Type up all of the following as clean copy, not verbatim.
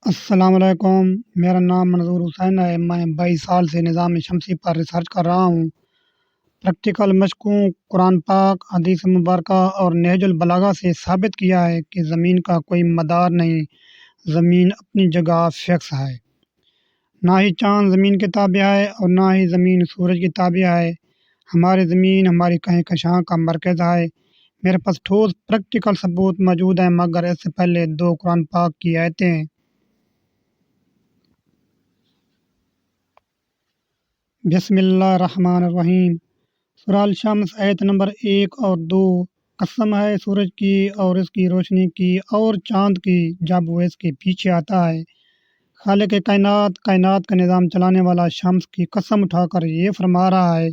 السلام علیکم، میرا نام منظور حسین ہے۔ میں 22 سال سے نظام شمسی پر ریسرچ کر رہا ہوں۔ پریکٹیکل مشقوں، قرآن پاک، حدیث مبارکہ اور نہج البلاغہ سے ثابت کیا ہے کہ زمین کا کوئی مدار نہیں، زمین اپنی جگہ فکس ہے۔ نہ ہی چاند زمین کے تابع ہے اور نہ ہی زمین سورج کی تابع ہے۔ ہماری زمین ہماری کہکشاں کا مرکز ہے۔ میرے پاس ٹھوس پریکٹیکل ثبوت موجود ہیں، مگر اس سے پہلے 2 قرآن پاک کی آیتیں ہیں۔ بسم اللہ الرحمن الرحیم۔ سورہ الشمس آیت نمبر 1 اور 2۔ قسم ہے سورج کی اور اس کی روشنی کی اور چاند کی جب وہ اس کے پیچھے آتا ہے۔ خالق کائنات کا نظام چلانے والا شمس کی قسم اٹھا کر یہ فرما رہا ہے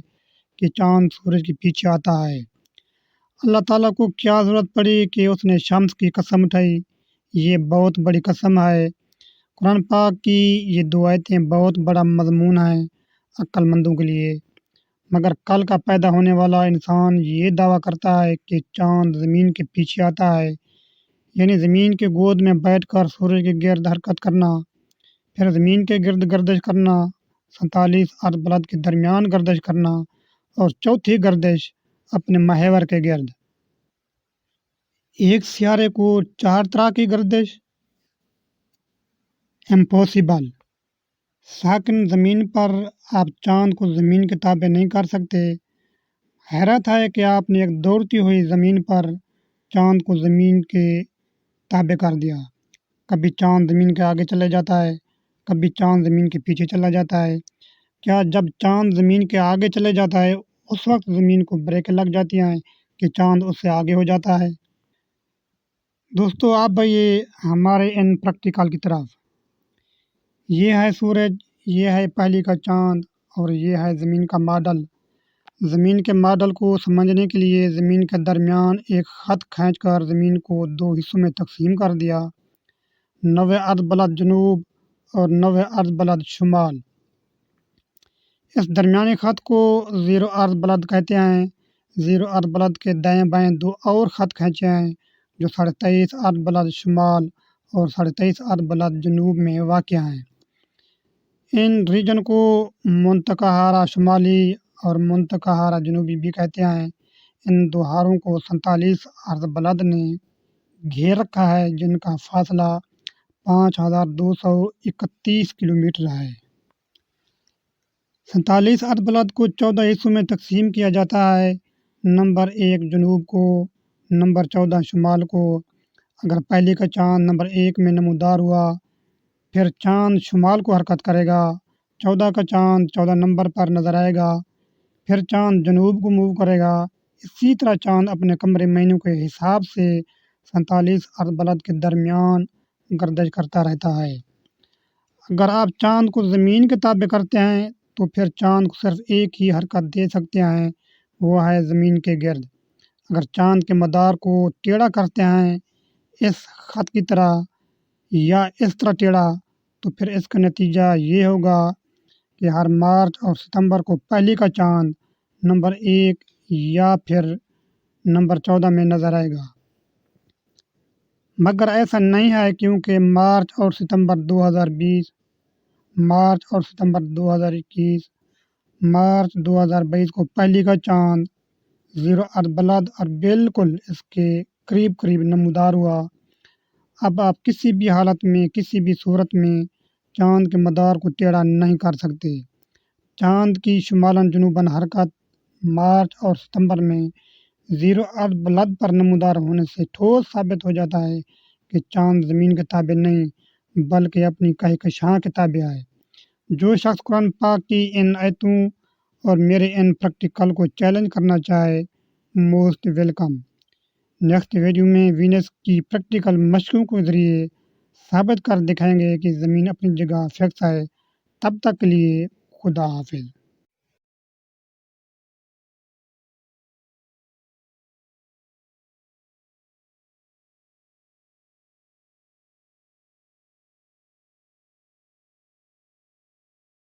کہ چاند سورج کے پیچھے آتا ہے۔ اللہ تعالیٰ کو کیا ضرورت پڑی کہ اس نے شمس کی قسم اٹھائی؟ یہ بہت بڑی قسم ہے۔ قرآن پاک کی یہ 2 آیتیں بہت بڑا مضمون ہیں عقل مندوں کے لیے، مگر کل کا پیدا ہونے والا انسان یہ دعویٰ کرتا ہے کہ چاند زمین کے پیچھے آتا ہے، یعنی زمین کے گود میں بیٹھ کر سورج کے گرد حرکت کرنا، پھر زمین کے گرد گردش کرنا، 47 ارض بلد کے درمیان گردش کرنا اور چوتھی گردش اپنے محور کے گرد۔ ایک سیارے کو 4 طرح کی گردش؟ امپاسبل۔ ساکن زمین پر آپ چاند کو زمین کے تابع نہیں کر سکتے۔ حیرت ہے کہ آپ نے ایک دوڑتی ہوئی زمین پر چاند کو زمین کے تابع کر دیا۔ کبھی چاند زمین کے آگے چلے جاتا ہے، کبھی چاند زمین کے پیچھے چلا جاتا ہے۔ کیا جب چاند زمین کے آگے چلے جاتا ہے اس وقت زمین کو بریکیں لگ جاتی ہیں کہ چاند اس سے آگے ہو جاتا ہے؟ دوستو، آپ بھائیے ہمارے ان پریکٹیکل کی طرف۔ یہ ہے سورج، یہ ہے پہلی کا چاند اور یہ ہے زمین کا ماڈل۔ زمین کے ماڈل کو سمجھنے کے لیے زمین کے درمیان ایک خط کھینچ کر زمین کو 2 حصوں میں تقسیم کر دیا، 90 ارض بلد جنوب اور 90 ارض بلد شمال۔ اس درمیانی خط کو 0 ارض بلد کہتے ہیں۔ 0 ارض بلد کے دائیں بائیں 2 اور خط کھینچے ہیں جو 23.5 ارض بلد شمال اور 23.5 ارض بلد جنوب میں واقع ہیں۔ ان ریجن کو منطقہ حارہ شمالی اور منطقہ حارہ جنوبی بھی کہتے ہیں۔ ان 2 حاروں کو 47 ارض بلد نے گھیر رکھا ہے، جن کا فاصلہ 5231 کلومیٹر ہے۔ 47 ارض بلد کو 14 حصوں میں تقسیم کیا جاتا ہے، نمبر 1 جنوب کو، نمبر 14 شمال کو۔ اگر پہلے کا چاند نمبر 1 میں نمودار ہوا، پھر چاند شمال کو حرکت کرے گا، 14 کا چاند 14 نمبر پر نظر آئے گا، پھر چاند جنوب کو موو کرے گا۔ اسی طرح چاند اپنے قمری مہینوں کے حساب سے 47 ارض بلد کے درمیان گردش کرتا رہتا ہے۔ اگر آپ چاند کو زمین کے تابع کرتے ہیں تو پھر چاند کو صرف ایک ہی حرکت دے سکتے ہیں، وہ ہے زمین کے گرد۔ اگر چاند کے مدار کو ٹیڑھا کرتے ہیں اس خط کی طرح یا اس طرح ٹیڑھا، تو پھر اس کا نتیجہ یہ ہوگا کہ ہر مارچ اور ستمبر کو پہلی کا چاند نمبر 1 یا پھر نمبر 14 میں نظر آئے گا۔ مگر ایسا نہیں ہے، کیونکہ مارچ اور ستمبر 2020، مارچ اور ستمبر 2021، مارچ 2022 کو پہلی کا چاند 0 ارض بلد اور بالکل اس کے قریب نمودار ہوا۔ اب آپ کسی بھی حالت میں، کسی بھی صورت میں چاند کے مدار کو ٹیڑھا نہیں کر سکتے۔ چاند کی شمالاً جنوباً حرکت مارچ اور ستمبر میں 0 ارض بلد پر نمودار ہونے سے ٹھوس ثابت ہو جاتا ہے کہ چاند زمین کے تابع نہیں بلکہ اپنی کہکشاں کے تابع ہے۔ جو شخص قرآن پاک کی ان آیتوں اور میرے ان پریکٹیکل کو چیلنج کرنا چاہے، موسٹ ویلکم۔ نیکسٹ ویڈیو میں وینس کی پریکٹیکل مشقوں کے ذریعے ثابت کر دکھائیں گے کہ زمین اپنی جگہ فکس ہے۔ تب تک کے لیے خدا حافظ۔